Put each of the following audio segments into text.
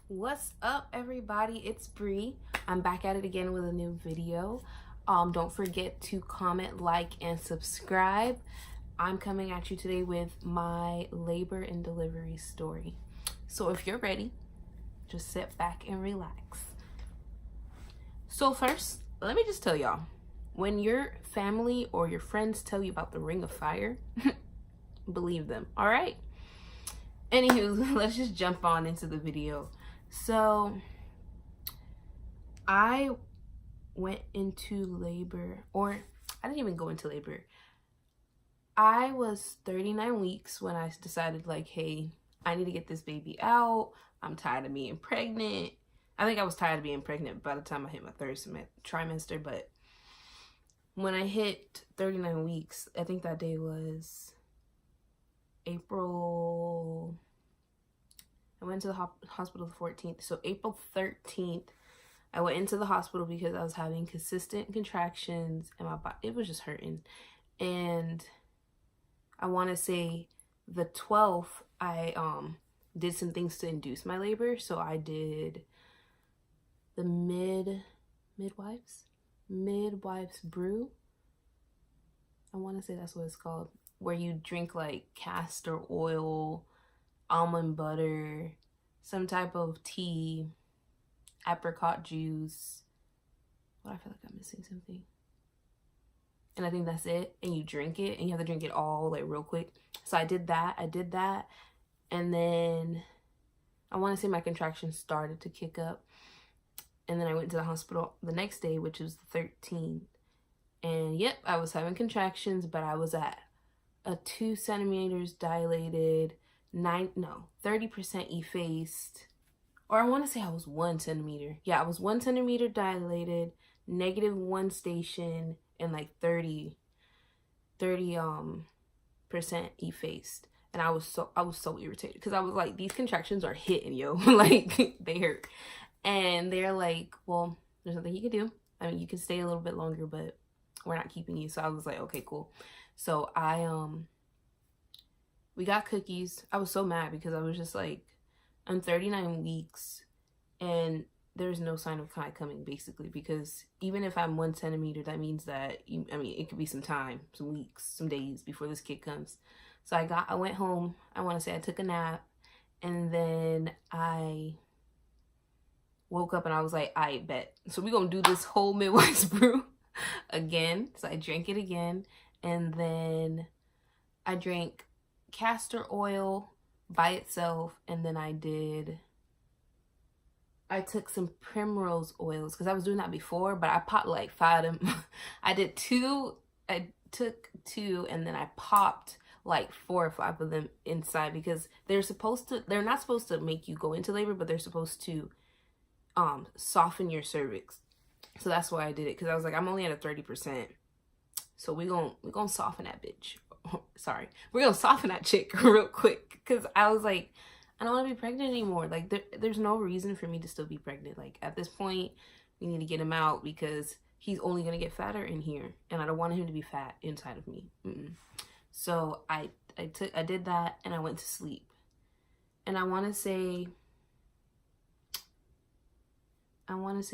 What's up, everybody? It's Bree. I'm back at it again with a new video. Don't forget to comment, like, and subscribe. I'm coming at you today with my labor and delivery story. So if you're ready, just sit back and relax. So first, let me just tell y'all, when your family or your friends tell you about the Ring of Fire, believe them, all right? Anywho, let's just jump on into the video. So I went into labor, or I didn't even go into labor. I was 39 weeks when I decided, like, hey, I need to get this baby out. I'm tired of being pregnant. I think I was tired of being pregnant by the time I hit my third trimester, but when I hit 39 weeks, I think that day was April. I went to the hospital the 14th. So April 13th, I went into the hospital because I was having consistent contractions and my body, it was just hurting. And I want to say the 12th, I did some things to induce my labor. So I did the midwife's brew. I want to say that's what it's called, where you drink like castor oil, almond butter, some type of tea, apricot juice. What, I feel like I'm missing something. And I think that's it. And you drink it, and you have to drink it all like real quick. So I did that. And then I want to say my contractions started to kick up. And then I went to the hospital the next day, which was the 13th. And yep, I was having contractions, but I was at a 2 centimeters dilated, 30% effaced. Or I want to say I was 1 centimeter. Yeah, I was 1 centimeter dilated, -1 station, and like 30% effaced. And I was so irritated because I was like, these contractions are hitting, yo. Like, they hurt. And they're like, well, there's nothing you can do. I mean, you can stay a little bit longer, but we're not keeping you. So I was like, okay, cool. So we got cookies. I was so mad because I was just like, I'm 39 weeks and there's no sign of Kai coming, basically, because even if I'm 1 centimeter, that means that, it could be some time, some weeks, some days before this kid comes. So I went home. I want to say I took a nap, and then I woke up and I was like, I bet. So we're going to do this whole midwife's brew again. So I drank it again, and then I drank castor oil by itself, and then I took some primrose oils because I was doing that before, but I popped like 5 of them. I took 2 and then I popped like 4 or 5 of them inside because they're not supposed to make you go into labor, but they're supposed to soften your cervix. So that's why I did it, because I was like, I'm only at a 30%. So we're gonna soften that bitch. Sorry. We're gonna soften that chick real quick, because I was like, I don't want to be pregnant anymore. Like, there's no reason for me to still be pregnant. Like, at this point, we need to get him out because he's only going to get fatter in here. And I don't want him to be fat inside of me. So I did that, and I went to sleep. And I want to say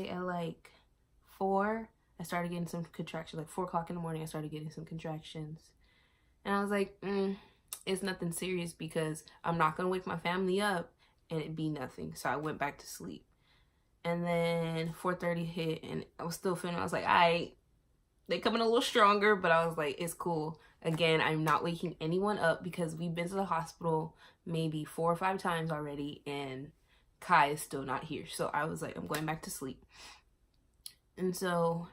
at like 4, I started getting some contractions. Like 4 o'clock in the morning, I started getting some contractions. And I was like, it's nothing serious because I'm not going to wake my family up and it'd be nothing. So I went back to sleep. And then 4:30 hit and I was still feeling, I was like, they coming a little stronger, but I was like, it's cool. Again, I'm not waking anyone up because we've been to the hospital maybe 4 or 5 times already and Kai is still not here. So I was like, I'm going back to sleep. And so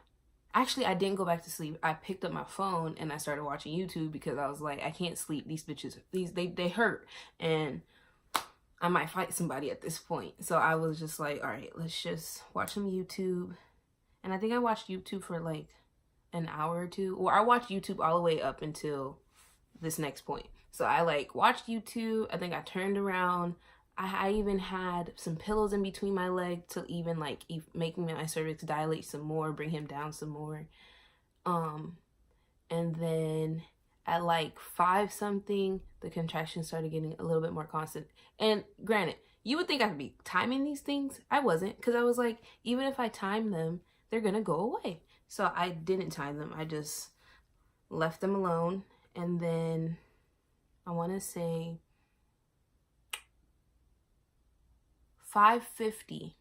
actually, I didn't go back to sleep. I picked up my phone and I started watching YouTube because I was like, I can't sleep. These bitches, they hurt. And I might fight somebody at this point. So I was just like, all right, let's just watch some YouTube. And I think I watched YouTube for like an hour or 2. Or I watched YouTube all the way up until this next point. So I like watched YouTube. I think I turned around. I even had some pillows in between my leg to even like making my cervix dilate some more, bring him down some more. And then at like 5 something, the contractions started getting a little bit more constant. And granted, You would think I'd be timing these things. I wasn't, because I was like, even if I time them, they're gonna go away. So I didn't time them. I just left them alone. And then I want to say 5:50,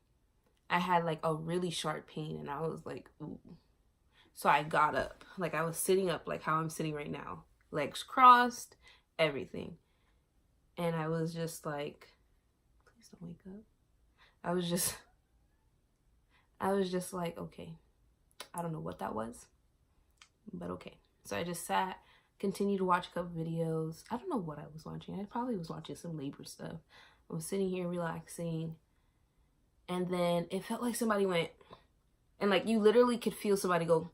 I had like a really sharp pain, and I was like, ooh. So I got up, like I was sitting up, like how I'm sitting right now, legs crossed, everything. And I was just like, please don't wake up. I was just like, okay, I don't know what that was, but okay. So I just sat, continued to watch a couple videos. I don't know what I was watching. I probably was watching some labor stuff. I was sitting here relaxing, and then it felt like somebody went, and like you literally could feel somebody go,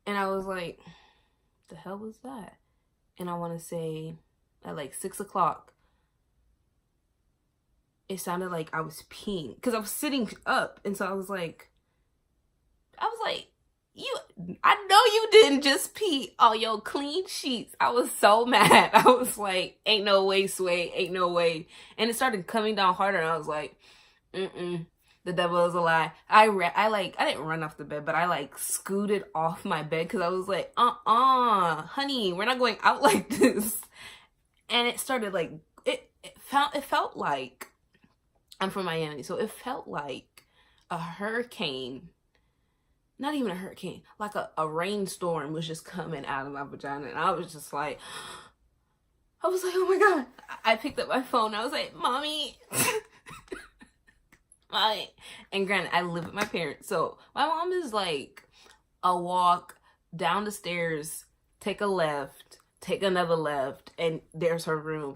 and I was like, the hell was that? And I want to say at like 6 o'clock, it sounded like I was peeing, because I was sitting up. And so I was like, I know you didn't just pee on your clean sheets. I was so mad. I was like, ain't no way, Sway, ain't no way. And it started coming down harder, and I was like, the devil is a lie. I didn't run off the bed, but I like scooted off my bed, because I was like, honey, we're not going out like this. And it started like, it felt like, I'm from Miami, so it felt like a hurricane. Not even a hurricane, like a rainstorm was just coming out of my vagina. And I was just like, oh my God. I picked up my phone. I was like, Mommy. Mommy. And granted, I live with my parents. So my mom is like a walk down the stairs, take a left, take another left, and there's her room.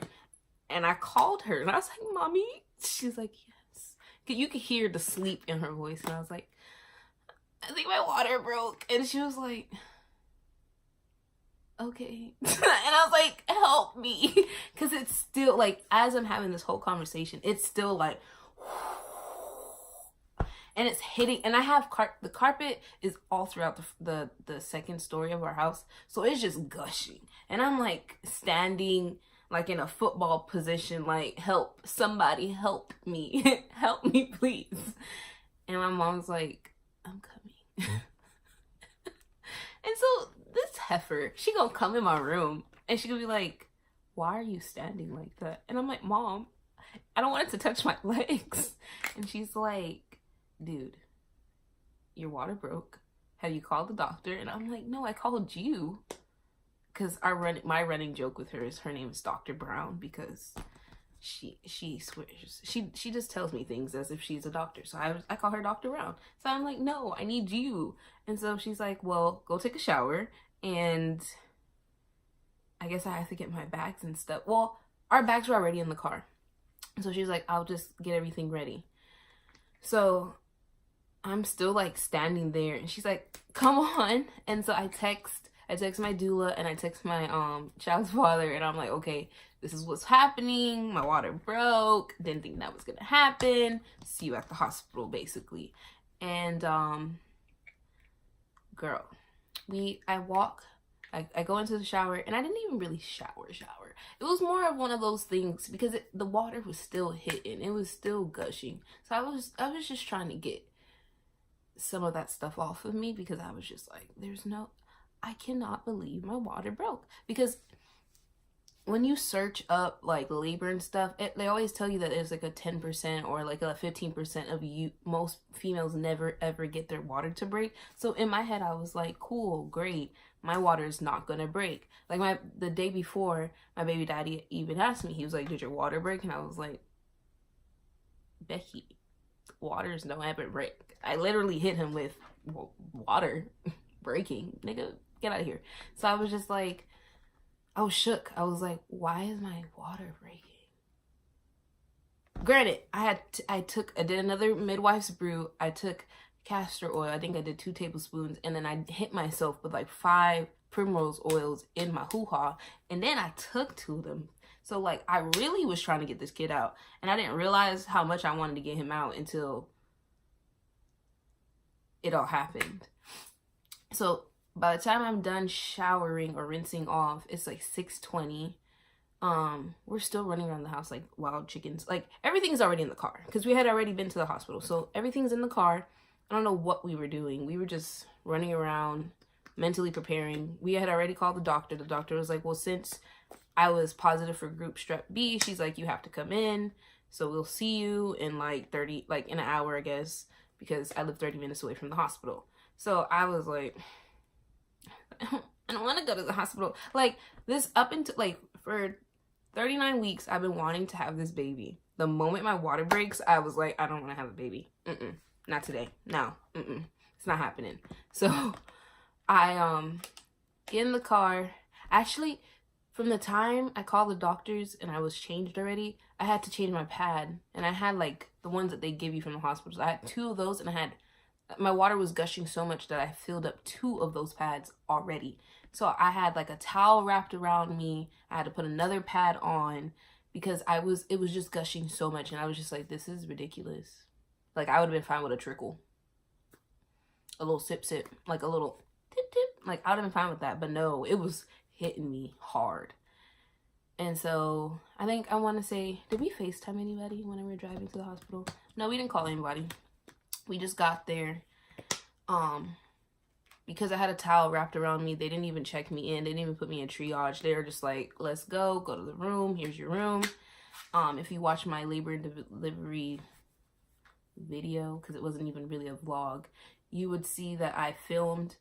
And I called her, and I was like, Mommy. She's like, yes. You could hear the sleep in her voice. And I was like, I think my water broke. And she was like, okay. And I was like, help me. Because it's still like, as I'm having this whole conversation, it's still like, and it's hitting. And I have the carpet is all throughout the second story of our house. So it's just gushing. And I'm like standing like in a football position, like, help, somebody help me. Help me, please. And my mom's like, I'm coming. And so this heifer, she gonna come in my room, and she gonna be like, why are you standing like that? And I'm like, Mom, I don't want it to touch my legs. And she's like, dude, your water broke. Have you called the doctor? And I'm like, no, I called you. Because my running joke with her is her name is Dr. Brown, because she swears, she just tells me things as if she's a doctor. So I call her Dr. Brown. So I'm like, no, I need you. And so she's like, well, go take a shower, and I guess I have to get my bags and stuff. Well, our bags were already in the car. So she's like, I'll just get everything ready. So I'm still like standing there, and she's like, come on. And so I text my doula, and I text my child's father, and I'm like, okay, this is what's happening. My water broke. Didn't think that was gonna happen. See you at the hospital, basically. And girl, I go into the shower, and I didn't even really shower. It was more of one of those things, because the water was still hitting. It was still gushing. So I was just trying to get some of that stuff off of me, because I was just like, I cannot believe my water broke. Because when you search up like labor and stuff, they always tell you that there's like a 10% or like a 15% of most females never ever get their water to break. So in my head, I was like, cool, great, my water is not gonna break. Like the day before, my baby daddy even asked me, he was like, did your water break? And I was like, Becky, waters don't ever break. I literally hit him with water breaking. Nigga, get out of here. So I was just like, I was shook. I was like, why is my water breaking? Granted, I did another midwife's brew. I took castor oil. I think I did 2 tablespoons. And then I hit myself with like 5 primrose oils in my hoo-ha. And then I took 2 of them. So like, I really was trying to get this kid out. And I didn't realize how much I wanted to get him out until it all happened. So by the time I'm done showering or rinsing off, it's like 6:20. we're still running around the house like wild chickens. Like, everything's already in the car because we had already been to the hospital. So everything's in the car. I don't know what we were doing. We were just running around, mentally preparing. We had already called the doctor. The doctor was like, well, since I was positive for group strep B, she's like, you have to come in. So we'll see you in like in an hour, I guess, because I live 30 minutes away from the hospital. So I was like, I don't want to go to the hospital. Like, this up until like for 39 weeks, I've been wanting to have this baby. The moment my water breaks, I was like, I don't want to have a baby. Not today. No. It's not happening. So I get in the car. Actually, from the time I called the doctors and I was changed already, I had to change my pad. And I had like the ones that they give you from the hospitals. I had 2 of those, and my water was gushing so much that I filled up 2 of those pads already. So I had like a towel wrapped around me. I had to put another pad on because it was just gushing so much. And I was just like, this is ridiculous. Like, I would have been fine with a trickle. A little sip, like a little tip. Like, I would have been fine with that. But no, it was hitting me hard. And so I think I want to say, did we FaceTime anybody when we were driving to the hospital? No, we didn't call anybody. We just got there. Because I had a towel wrapped around me, they didn't even check me in. They didn't even put me in triage. They were just like, let's go to the room. Here's your room. If you watch my labor and delivery video, because it wasn't even really a vlog, you would see that I filmed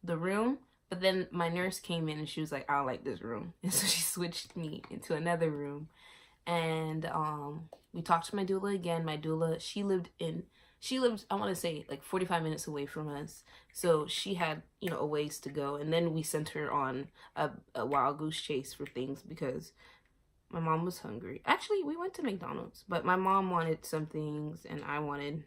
the room, but then my nurse came in and she was like, I don't like this room. And so she switched me into another room. And we talked to my doula again. My doula, she lived, I want to say like 45 minutes away from us. So she had, a ways to go. And then we sent her on a wild goose chase for things because my mom was hungry. Actually, we went to McDonald's, but my mom wanted some things and I wanted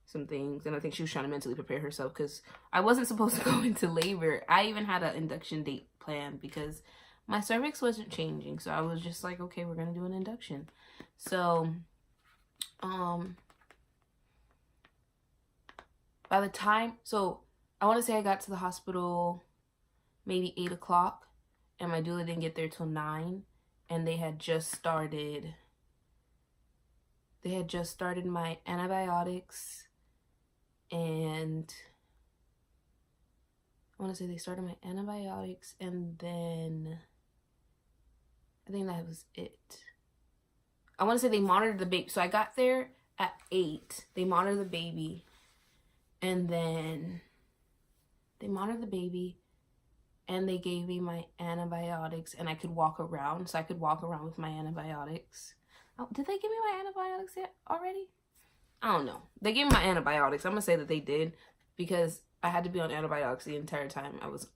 some things. And I think she was trying to mentally prepare herself because I wasn't supposed to go into labor. I even had an induction date planned because my cervix wasn't changing. So I was just like, okay, we're going to do an induction. So, by the time, I want to say I got to the hospital maybe 8 o'clock and my doula didn't get there till 9. And they had just started my antibiotics, and I want to say they started my antibiotics, and then I think that was it. I want to say they monitored the baby. So I got there at 8. They monitored the baby, and then they monitored the baby, and they gave me my antibiotics, and I could walk around. So I could walk around with my antibiotics. Oh, did they give me my antibiotics yet already? I don't know. They gave me my antibiotics. I'm going to say that they did because I had to be on antibiotics the entire time I was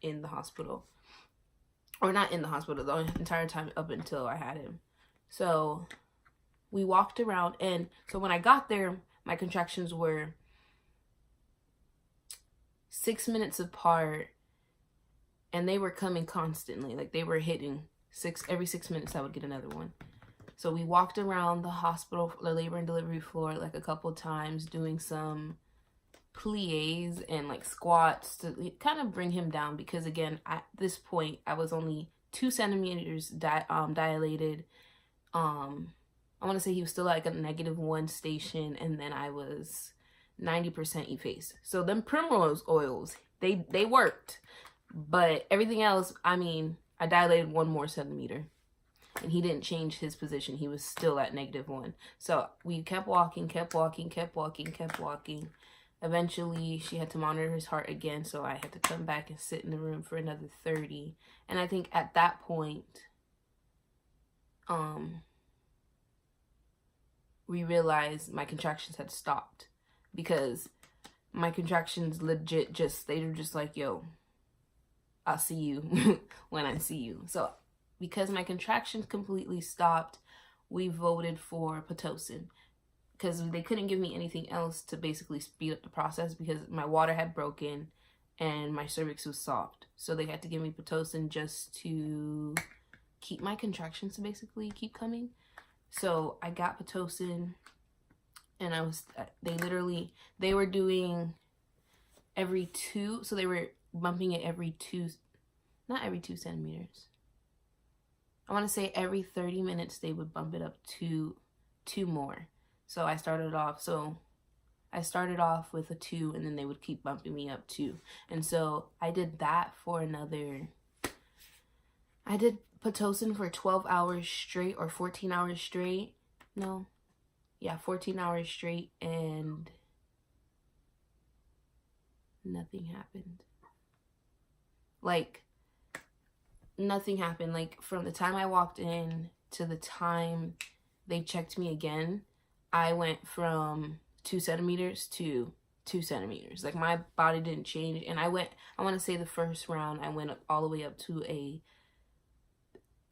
in the hospital. Or not in the hospital, the entire time up until I had him. So we walked around, and so when I got there, my contractions were 6 minutes apart, and they were coming constantly. Like, they were hitting every 6 minutes I would get another one. So we walked around the hospital, the labor and delivery floor, like a couple times, doing some plies and like squats to kind of bring him down, because again, at this point I was only 2 centimeters dilated. I want to say he was still like a -1 station, and then I was 90% effaced. So them primrose oils, they worked, but everything else, I mean, I dilated 1 more centimeter. And he didn't change his position. He was still at -1. So we kept walking. Eventually, she had to monitor his heart again. So I had to come back and sit in the room for another 30. And I think at that point, we realized my contractions had stopped. Because my contractions legit they were just like, yo, I'll see you when I see you. So because my contractions completely stopped, we voted for Pitocin because they couldn't give me anything else to basically speed up the process because my water had broken and my cervix was soft. So they had to give me Pitocin just to keep my contractions to basically keep coming. So I got Pitocin, and they were doing every 2. So they were bumping it not every 2 centimeters. I want to say every 30 minutes they would bump it up to 2 more. So I started off with a 2, and then they would keep bumping me up 2. And so I did that for I did Pitocin for 12 hours straight, or 14 hours straight. No. Yeah, 14 hours straight, and nothing happened. Like, nothing happened. Like, from the time I walked in to the time they checked me again, I went from 2 centimeters to 2 centimeters. Like, my body didn't change. And I want to say the first round, I went all the way up to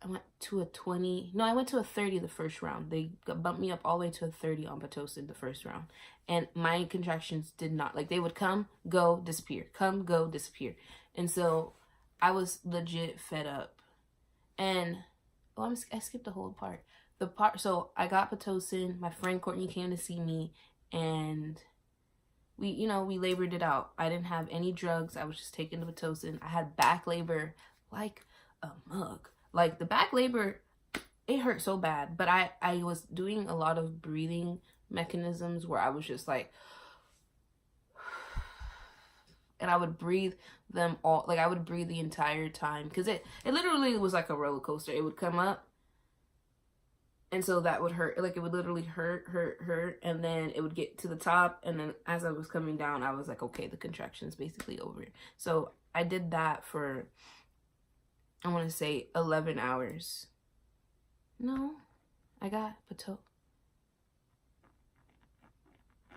I went to a 20. No, I went to a 30 the first round. They bumped me up all the way to a 30 on Pitocin the first round. And my contractions did not, like, they would come, go, disappear. Come, go, disappear. And so I was legit fed up. And, I skipped the whole part. So I got Pitocin. My friend Courtney came to see me, and we labored it out. I didn't have any drugs. I was just taking the Pitocin. I had back labor like a mug. Like, the back labor, it hurt so bad. But I was doing a lot of breathing mechanisms where I was just like, and I would breathe them all. Like, I would breathe the entire time. Because it literally was like a roller coaster. It would come up. And so that would hurt. Like, it would literally hurt. And then it would get to the top. And then as I was coming down, I was like, okay, the contraction's basically over. So I did that for, I want to say 11 hours. No, I got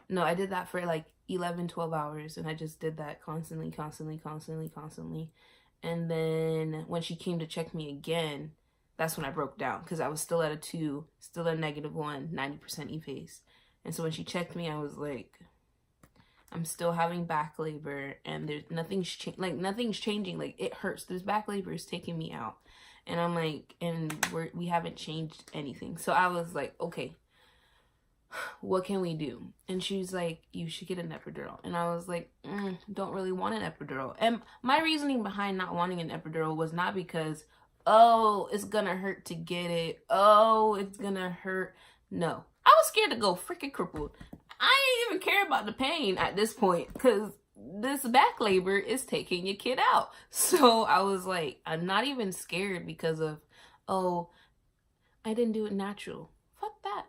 No, I did that for like 11, 12 hours. And I just did that constantly. And then when she came to check me again, that's when I broke down. Because I was still at a 2, still at -1, 90% E-phase. And so when she checked me, I was like, I'm still having back labor, and there's nothing's changing. Like, it hurts. This back labor is taking me out, and I'm like, and we haven't changed anything. So I was like, okay, what can we do? And she's like, you should get an epidural. And I was like, don't really want an epidural. And my reasoning behind not wanting an epidural was not because, oh, it's gonna hurt to get it. Oh, it's gonna hurt. No, I was scared to go freaking crippled. I didn't even care about the pain at this point, because this back labor is taking your kid out. So I was like, I'm not even scared because of, oh, I didn't do it natural. Fuck that.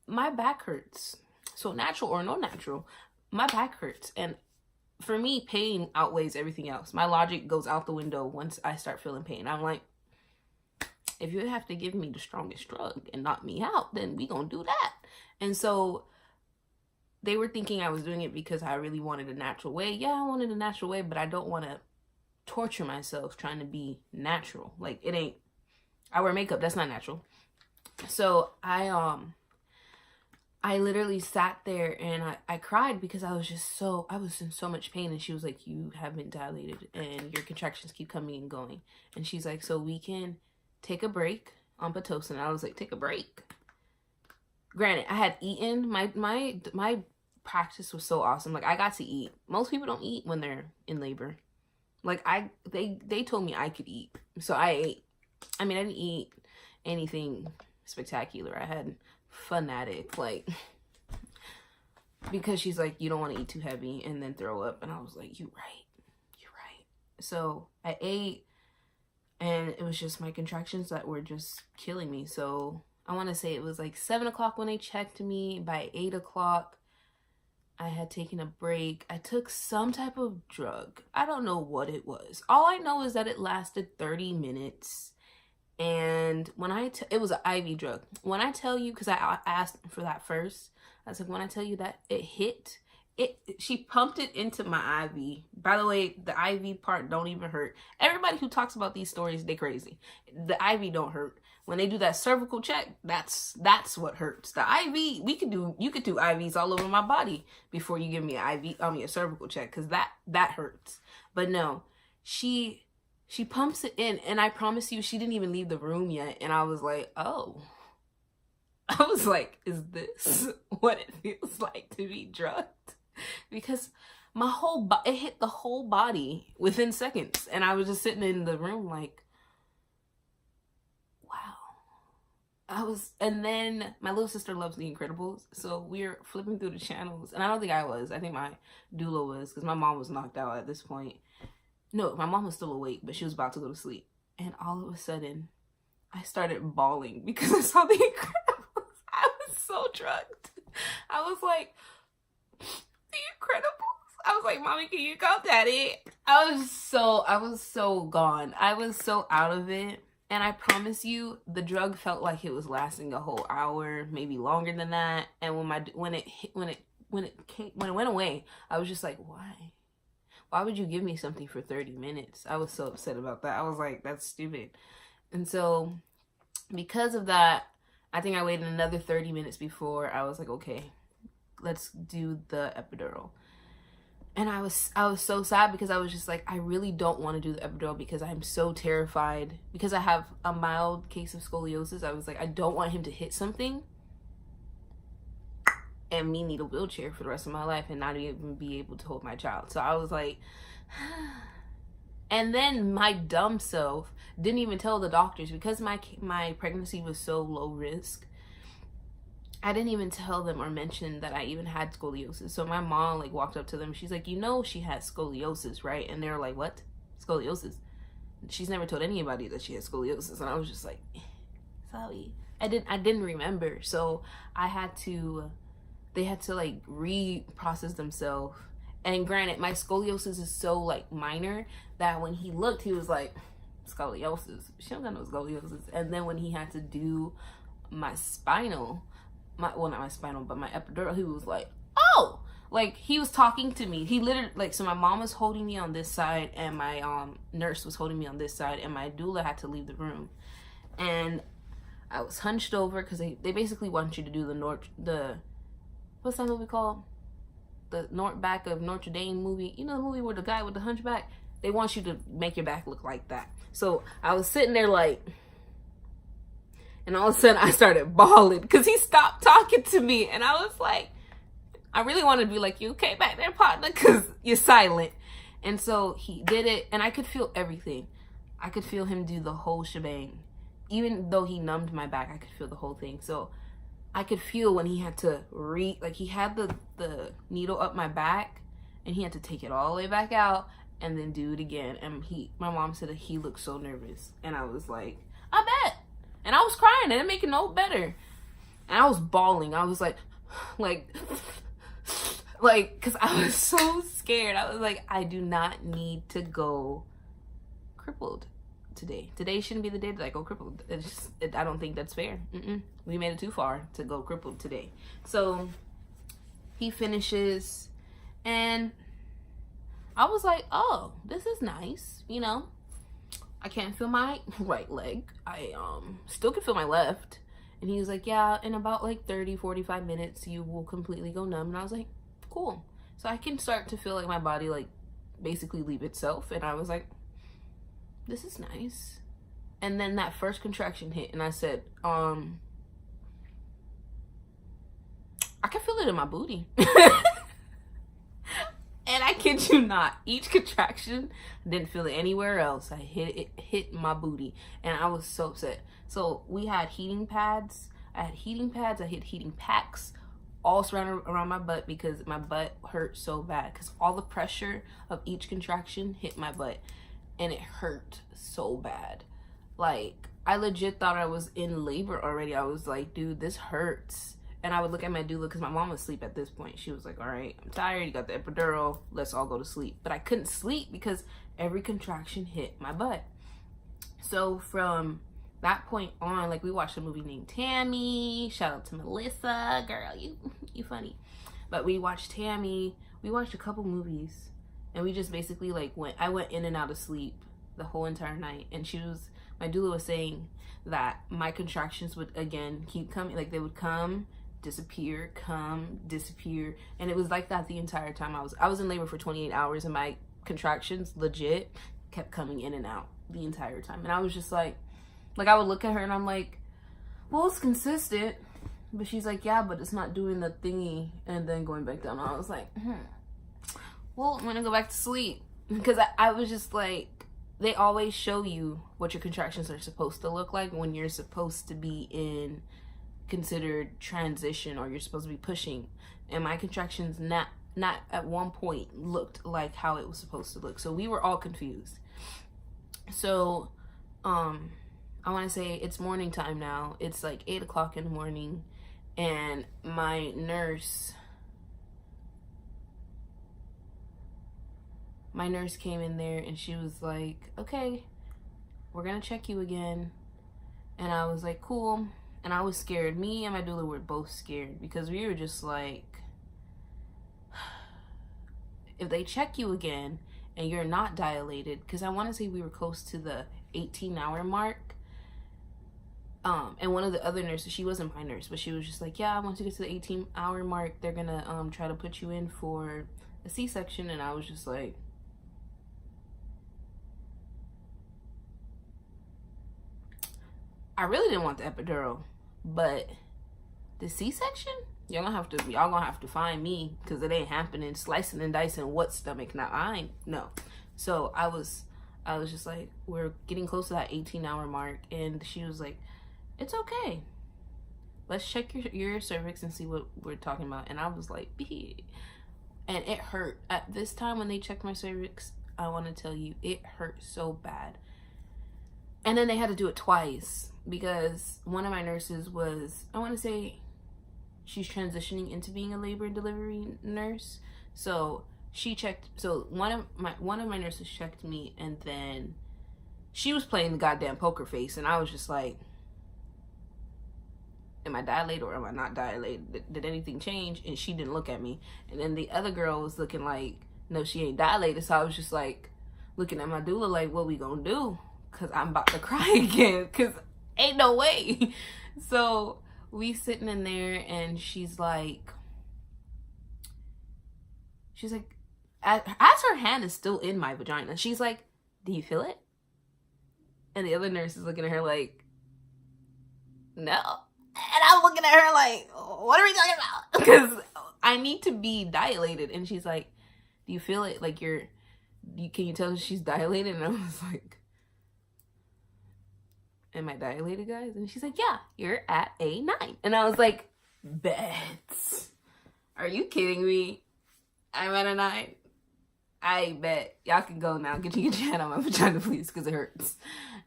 My back hurts. So natural or no natural, my back hurts. And for me, pain outweighs everything else. My logic goes out the window once I start feeling pain. I'm like, if you have to give me the strongest drug and knock me out, then we gonna do that. And so they were thinking I was doing it because I really wanted a natural way. Yeah, I wanted a natural way, but I don't want to torture myself trying to be natural. Like, it ain't, I wear makeup, that's not natural. So I literally sat there and I cried because I was in so much pain. And she was like, you haven't dilated and your contractions keep coming and going. And she's like, so we can take a break on Pitocin. I was like, take a break? Granted, I had eaten. My practice was so awesome. Like, I got to eat. Most people don't eat when they're in labor. Like, they told me I could eat. So I ate. I mean, I didn't eat anything spectacular. I had Fanatic, like, because she's like, you don't want to eat too heavy and then throw up. And I was like, you're right. So I ate, and it was just my contractions that were just killing me. So I want to say it was like 7 o'clock when they checked me. By 8 o'clock, I had taken a break. I took some type of drug. I don't know what it was. All I know is that it lasted 30 minutes. And when it was an IV drug. When I tell you, because I asked for that first, I was like, when I tell you that it hit, she pumped it into my IV. By the way, the IV part don't even hurt. Everybody who talks about these stories, they crazy. The IV don't hurt. When they do that cervical check, that's what hurts. The IV, you could do IVs all over my body before you give me a cervical check, because that hurts. But no, she pumps it in, and I promise you, she didn't even leave the room yet. And I was like, oh. I was like, is this what it feels like to be drugged? Because it hit the whole body within seconds. And I was just sitting in the room like, wow. And then my little sister loves The Incredibles. So we were flipping through the channels. And I don't think I was. I think my doula was, because my mom was knocked out at this point. No, my mom was still awake, but she was about to go to sleep. And all of a sudden, I started bawling because I saw The Incredibles. I was so drugged. I was like, The Incredibles? I was like, Mommy, can you call Daddy? I was so gone. I was so out of it. And I promise you, the drug felt like it was lasting a whole hour, maybe longer than that. And when it went away, I was just like, why? Why would you give me something for 30 minutes? I was so upset about that. I was like, that's stupid. And so because of that, I think I waited another 30 minutes before I was like, okay, let's do the epidural. And I was so sad because I was just like, I really don't want to do the epidural because I'm so terrified. Because I have a mild case of scoliosis, I was like, I don't want him to hit something and me need a wheelchair for the rest of my life and not even be able to hold my child. So I was like, and then my dumb self didn't even tell the doctors because my pregnancy was so low risk. I didn't even tell them or mention that I even had scoliosis. So my mom like walked up to them. She's like, you know, she has scoliosis, right? And they were like, what? Scoliosis? She's never told anybody that she has scoliosis. And I was just like, sorry. I didn't remember. So they had to like reprocess themselves. And granted, my scoliosis is so like minor that when he looked, he was like, scoliosis. She don't got no scoliosis. And then when he had to do my spinal, well, not my spinal, but my epidural, he was like, oh, like he was talking to me. He literally, like, so my mom was holding me on this side and my nurse was holding me on this side and my doula had to leave the room. And I was hunched over because they basically want you to do what's that movie called? The back of Notre Dame movie. You know the movie with the guy with the hunchback? They want you to make your back look like that. So I was sitting there like, and all of a sudden I started bawling because he stopped talking to me. And I was like, I really wanted to be like, you okay back there, partner? Because you're silent. And so he did it and I could feel everything. I could feel him do the whole shebang. Even though he numbed my back, I could feel the whole thing. So I could feel when he had to he had the needle up my back and he had to take it all the way back out and then do it again. And my mom said that he looked so nervous. And I was like, I bet. And I was crying and it didn't make it no better. And I was bawling. I was like, because I was so scared. I was like, I do not need to go crippled today. Today shouldn't be the day that I go crippled. I don't think that's fair. We made it too far to go crippled today. So he finishes and I was like, oh, this is nice. You know, I can't feel my right leg. I still can feel my left. And he was like, yeah, in about like 30-45 minutes you will completely go numb. And I was like, cool. So I can start to feel like my body like basically leave itself. And I was like, this is nice. And then that first contraction hit and I said, I can feel it in my booty. And I kid you not, each contraction, I didn't feel it anywhere else. It hit my booty and I was so upset. So we had heating pads. I had heating packs all surrounded around my butt because my butt hurt so bad because all the pressure of each contraction hit my butt and it hurt so bad. Like, I legit thought I was in labor already. I was like, dude, this hurts. And I would look at my doula because my mom was asleep at this point. She was like, all right, I'm tired. You got the epidural. Let's all go to sleep. But I couldn't sleep because every contraction hit my butt. So from that point on, like, we watched a movie named Tammy. Shout out to Melissa. Girl, you funny. But we watched Tammy. We watched a couple movies. And we just basically, like, I went in and out of sleep the whole entire night. And my doula was saying that my contractions would, again, keep coming. Like, they would come, disappear, come, disappear. And it was like that the entire time. I was in labor for 28 hours and my contractions legit kept coming in and out the entire time. And I was just like I would look at her and I'm like, well, it's consistent. But she's like, yeah, but it's not doing the thingy and then going back down. I was like, well, I'm gonna go back to sleep. Because I was just like, they always show you what your contractions are supposed to look like when you're supposed to be in considered transition, or you're supposed to be pushing. And my contractions not at one point looked like how it was supposed to look. So we were all confused. So I want to say it's morning time now. It's like 8 o'clock in the morning, and my nurse came in there and she was like, okay, we're gonna check you again. And I was like, cool. And I was scared. Me and my doula were both scared, because we were just like, if they check you again and you're not dilated, because I want to say we were close to the 18-hour mark. And one of the other nurses, she wasn't my nurse, but she was just like, yeah, once you get to the 18-hour mark, they're gonna try to put you in for a C-section. And I was just like, I really didn't want the epidural, but the C-section, y'all gonna have to find me, because it ain't happening. Slicing and dicing what stomach? Now I ain't, no. So I was just like, we're getting close to that 18-hour mark, and she was like, it's okay, let's check your cervix and see what we're talking about. And I was like, and it hurt at this time when they checked my cervix. I want to tell you, it hurt so bad. And then they had to do it twice, because one of my nurses was, I want to say, she's transitioning into being a labor and delivery nurse. So she checked, so one of my nurses checked me, and then she was playing the goddamn poker face, and I was just like, am I dilated or am I not dilated? Did anything change? And she didn't look at me. And then the other girl was looking like, no, she ain't dilated. So I was just like, looking at my doula like, what we gonna do? Because I'm about to cry again, because ain't no way. So we sitting in there, and she's like, as her hand is still in my vagina, she's like, do you feel it? And the other nurse is looking at her like, no. And I'm looking at her like, what are we talking about? Because I need to be dilated. And she's like, do you feel it? Like, can you tell she's dilated? And I was like, am I dilated, guys? And she's like, yeah, you're at a 9. And I was like, bet. Are you kidding me? I'm at a 9. I bet. Y'all can go now. Get your hand on my vagina, please, because it hurts.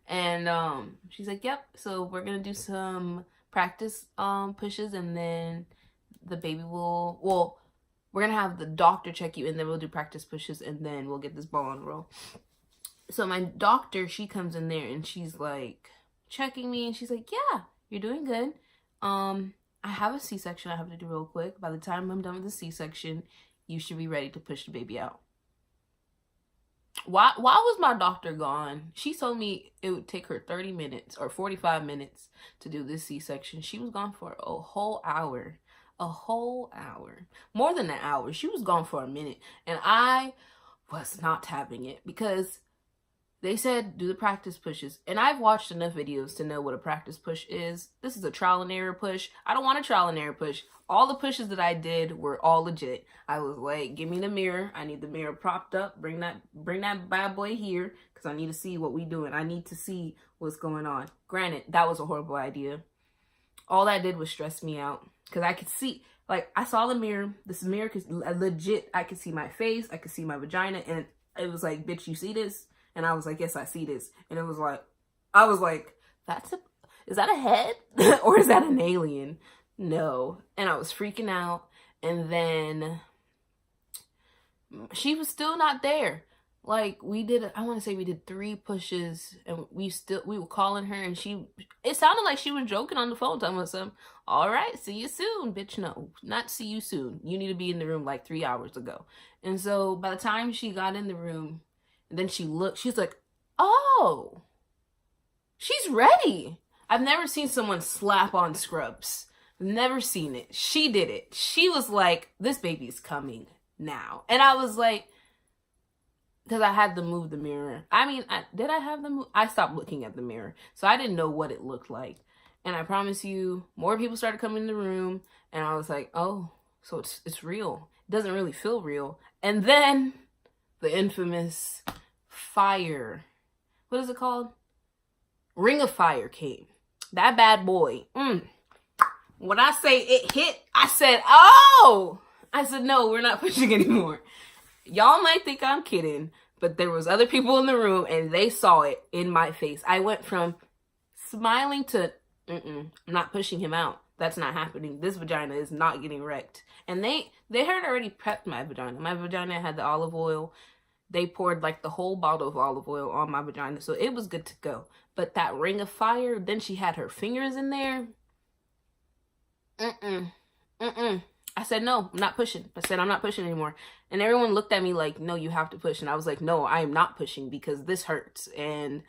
And she's like, yep, so we're gonna do some practice pushes, and then the baby will, we're gonna have the doctor check you, and then we'll do practice pushes, and then we'll get this ball on the roll. So my doctor, she comes in there, and she's like checking me, and she's like, yeah, you're doing good. I have a C-section I have to do real quick. By the time I'm done with the C-section, you should be ready to push the baby out. Why was my doctor gone? She told me it would take her 30 minutes or 45 minutes to do this C-section. She was gone for a whole hour. A whole hour. More than an hour. She was gone for a minute. And I was not having it, because they said do the practice pushes. And I've watched enough videos to know what a practice push is. This is a trial and error push. I don't want a trial and error push. All the pushes that I did were all legit. I was like, give me the mirror. I need the mirror propped up. Bring that bad boy here, because I need to see what we doing. I need to see what's going on. Granted, that was a horrible idea. All that did was stress me out, because I could see, like, I saw the mirror. This mirror could legit, I could see my face. I could see my vagina. And it was like, bitch, you see this? And I was like, yes, I see this. And it was like, I was like, is that a head? Or is that an alien? No. And I was freaking out. And then she was still not there. Like, I want to say we did 3 pushes, and we were calling her, and it sounded like she was joking on the phone, telling us something. All right, see you soon, bitch. No, not see you soon. You need to be in the room like 3 hours ago. And so by the time she got in the room, and then she looked, she's like, oh, she's ready. I've never seen someone slap on scrubs. Never seen it. She did it. She was like, this baby's coming now. And I was like, because I had to move the mirror. I mean, did I have the move? I stopped looking at the mirror, so I didn't know what it looked like. And I promise you, more people started coming in the room, and I was like, oh, so it's real. It doesn't really feel real. And then the infamous fire, what is it called? Ring of Fire came. That bad boy. When I say it hit, I said, oh! I said, no, we're not pushing anymore. Y'all might think I'm kidding, but there was other people in the room and they saw it in my face. I went from smiling to, I'm not pushing him out. That's not happening. This vagina is not getting wrecked. And they had already prepped my vagina. My vagina had the olive oil. They poured like the whole bottle of olive oil on my vagina, so it was good to go. But that Ring of Fire, then she had her fingers in there. I said, no, I'm not pushing. I said, I'm not pushing anymore. And everyone looked at me like, no, you have to push. And I was like, no, I am not pushing because this hurts. And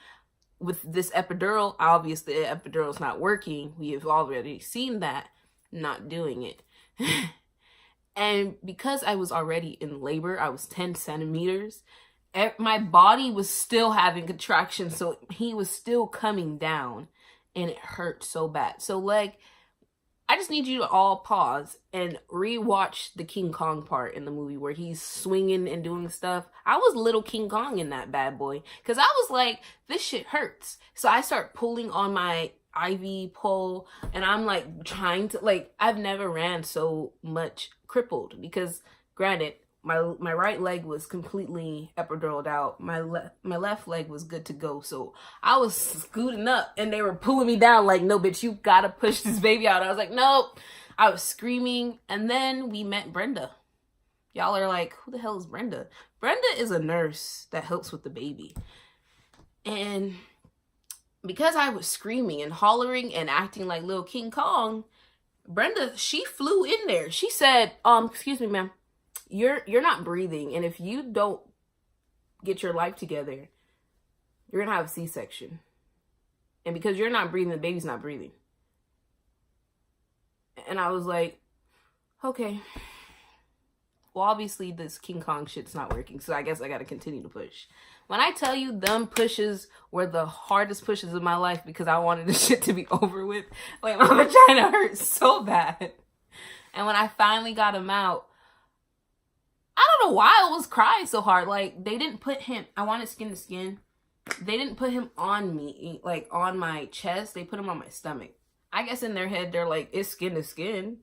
with this epidural, obviously the epidural is not working. We have already seen that. Not doing it. And because I was already in labor, I was 10 centimeters. My body was still having contractions, so he was still coming down. And it hurt so bad. So, like, I just need you to all pause and rewatch the King Kong part in the movie where he's swinging and doing stuff. I was little King Kong in that bad boy because I was like, this shit hurts. So I start pulling on my IV pole and I'm like trying to, like, I've never ran so much crippled because granted, my right leg was completely epiduraled out. My left leg was good to go. So I was scooting up and they were pulling me down like, no, bitch, you gotta push this baby out. I was like, nope. I was screaming. And then we met Brenda. Y'all are like, who the hell is Brenda? Brenda is a nurse that helps with the baby. And because I was screaming and hollering and acting like little King Kong, Brenda, she flew in there. She said, excuse me, ma'am. You're not breathing, and if you don't get your life together, you're gonna have a C-section. And because you're not breathing, the baby's not breathing. And I was like, okay. Well, obviously this King Kong shit's not working, so I guess I gotta continue to push. When I tell you them pushes were the hardest pushes of my life because I wanted this shit to be over with, like my vagina hurt so bad. And when I finally got him out, I don't know why I was crying so hard. Like, they didn't put him, I wanted skin to skin. They didn't put him on me, like on my chest. They put him on my stomach. I guess in their head, they're like, it's skin to skin.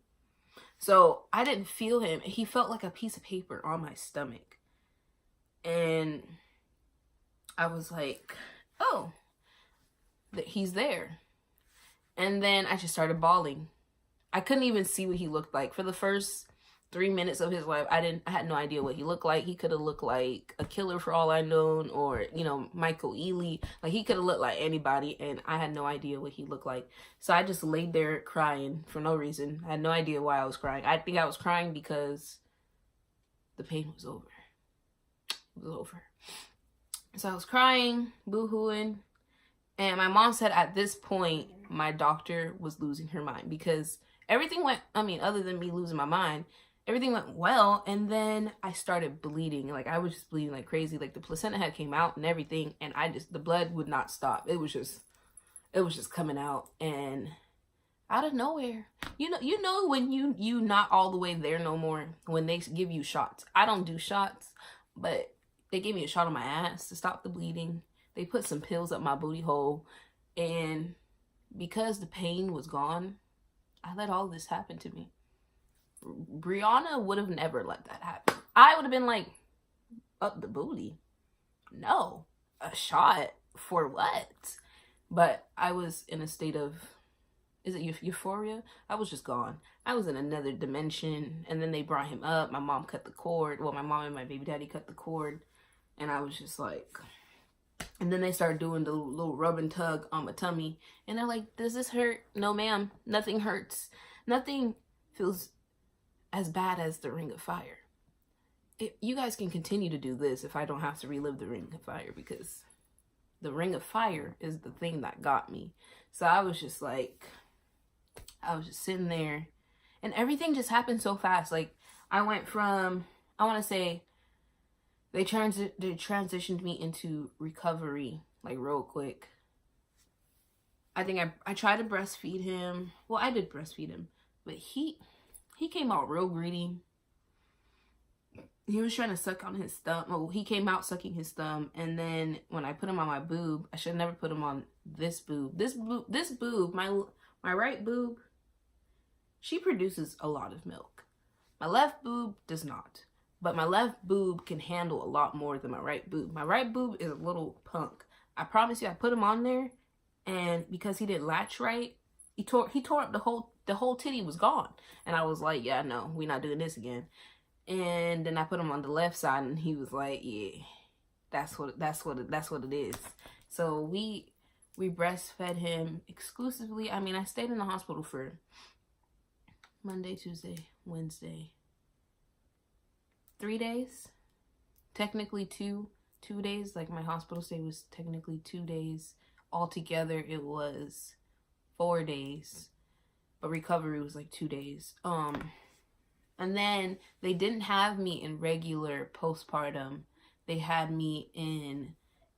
So I didn't feel him. He felt like a piece of paper on my stomach. And I was like, oh, he's there. And then I just started bawling. I couldn't even see what he looked like. For the first 3 minutes of his life, I had no idea what he looked like. He could have looked like a killer for all I known, or, you know, Michael Ealy. Like, he could have looked like anybody, and I had no idea what he looked like. So I just laid there crying for no reason. I had no idea why I was crying. I think I was crying because the pain was over. It was over. So I was crying, boo-hooing, and my mom said at this point, my doctor was losing her mind because everything went, I mean, other than me losing my mind, everything went well. And then I started bleeding. Like, I was just bleeding like crazy. Like, the placenta had came out and everything. And the blood would not stop. It was just coming out. And out of nowhere, you know when you not all the way there no more, when they give you shots. I don't do shots, but they gave me a shot on my ass to stop the bleeding. They put some pills up my booty hole. And because the pain was gone, I let all this happen to me. Brianna would have never let that happen. I would have been like, up the booty? No. A shot? For what? But I was in a state of, is it euphoria? I was just gone. I was in another dimension. And then they brought him up. My mom cut the cord. Well, my mom and my baby daddy cut the cord. And I was just like, and then they started doing the little rub and tug on my tummy. And they're like, does this hurt? No, ma'am. Nothing hurts. Nothing feels as bad as the Ring of Fire. You guys can continue to do this if I don't have to relive the Ring of Fire, because the Ring of Fire is the thing that got me. So I was just like, I was just sitting there. And everything just happened so fast. Like, I went from, I want to say, they transitioned me into recovery, like, real quick. I think I tried to breastfeed him. Well, I did breastfeed him, but he came out real greedy. he was trying to suck on his thumb. Well, he came out sucking his thumb, and then when I put him on my boob, I should never put him on this boob. This boob, my right boob, she produces a lot of milk. My left boob does not. But my left boob can handle a lot more than my right boob. My right boob is a little punk. I promise you, I put him on there, and because he didn't latch right, he tore up the whole titty was gone. And I was like, yeah, no, we're not doing this again. And then I put him on the left side, and he was like, yeah, that's what it is. So we breastfed him exclusively. I mean, I stayed in the hospital for Monday, Tuesday, Wednesday, 3 days, technically two days. Like, my hospital stay was technically 2 days. Altogether, it was 4 days, but recovery was like 2 days. And then they didn't have me in regular postpartum. They had me in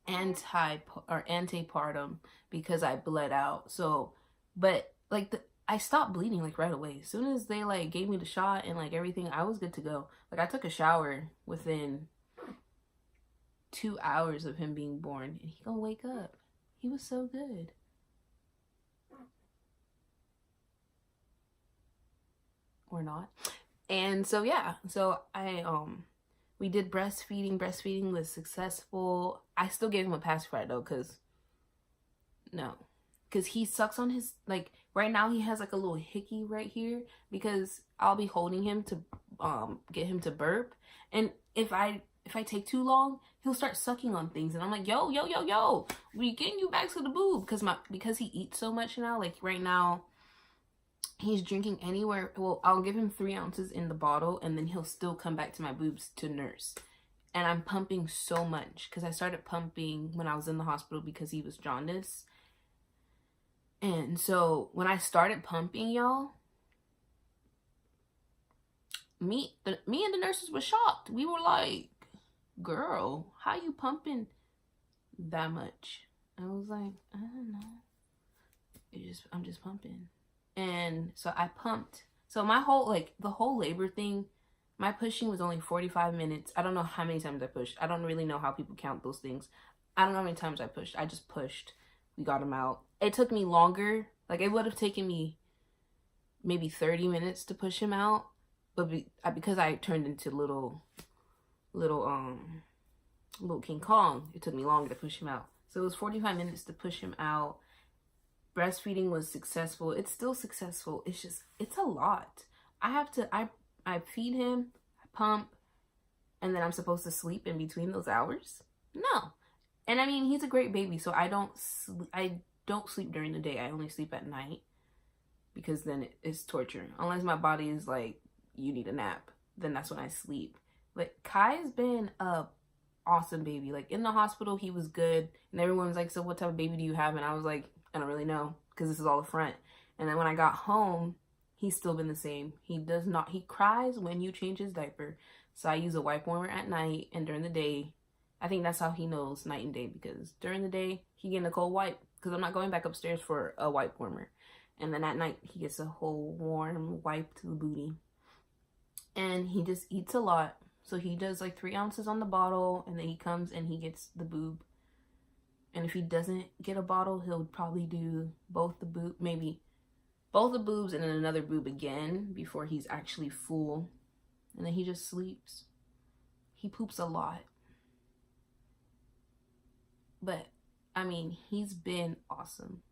antepartum because I bled out. So, but like I stopped bleeding like right away. As soon as they like gave me the shot and like everything, I was good to go. Like, I took a shower within 2 hours of him being born, and he gonna wake up. He was so good. Or not. And so yeah, so we did breastfeeding. Breastfeeding was successful. I still gave him a pacifier though, because he sucks on his, like, right now he has like a little hickey right here because I'll be holding him to get him to burp, and if I take too long, he'll start sucking on things, and I'm like, yo, we getting you back to the boob, because he eats so much now. Like, right now he's drinking anywhere. Well, I'll give him 3 ounces in the bottle, and then he'll still come back to my boobs to nurse. And I'm pumping so much because I started pumping when I was in the hospital because he was jaundiced. And so when I started pumping, y'all, me and the nurses were shocked. We were like, girl, how you pumping that much? I was like, I don't know. I'm just pumping. And so I pumped. So my whole, like, the whole labor thing, my pushing was only 45 minutes. I don't know how many times I pushed. I don't really know how people count those things. I don't know how many times I pushed. I just pushed. We got him out. It took me longer. Like, it would have taken me maybe 30 minutes to push him out. But because I turned into little King Kong, it took me longer to push him out. So it was 45 minutes to push him out. Breastfeeding was successful. It's still successful. It's a lot. I feed him, I pump, and then I'm supposed to sleep in between those hours? No. And I mean, he's a great baby, so I don't sleep during the day. I only sleep at night because then it's torture. Unless my body is like, you need a nap, then that's when I sleep. But Kai's been a awesome baby. Like, in the hospital, he was good, and everyone was like, so what type of baby do you have? And I was like, I don't really know, because this is all the front. And then when I got home, he's still been the same. He cries when you change his diaper. So I use a wipe warmer at night, and during the day, I think that's how he knows night and day, because during the day, he getting a cold wipe, because I'm not going back upstairs for a wipe warmer. And then at night, he gets a whole warm wipe to the booty. And he just eats a lot. So he does like 3 ounces on the bottle, and then he comes and he gets the boob. And if he doesn't get a bottle, he'll probably do both the boobs and then another boob again before he's actually full. And then he just sleeps. He poops a lot. But, I mean, he's been awesome.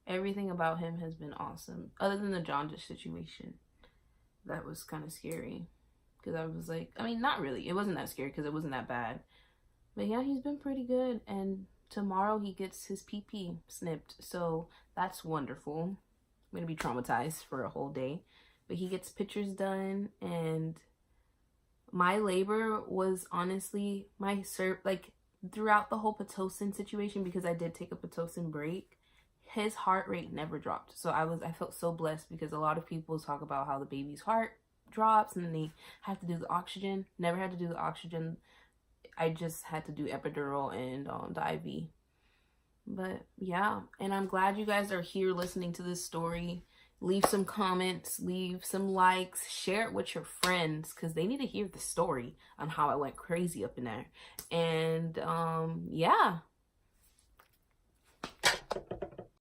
Everything about him has been awesome. Other than the jaundice situation. That was kind of scary. Because I was like, I mean, not really. It wasn't that scary because it wasn't that bad. But yeah, he's been pretty good. And tomorrow he gets his pee-pee snipped. So that's wonderful. I'm going to be traumatized for a whole day. But he gets pictures done. And my labor was honestly, throughout the whole Pitocin situation, because I did take a Pitocin break, his heart rate never dropped. So I felt so blessed, because a lot of people talk about how the baby's heart drops and then they have to do the oxygen. Never had to do the oxygen. I just had to do epidural and the IV. But yeah, and I'm glad you guys are here listening to this story. leave some comments, leave some likes, share it with your friends because they need to hear the story on how I went crazy up in there. And yeah.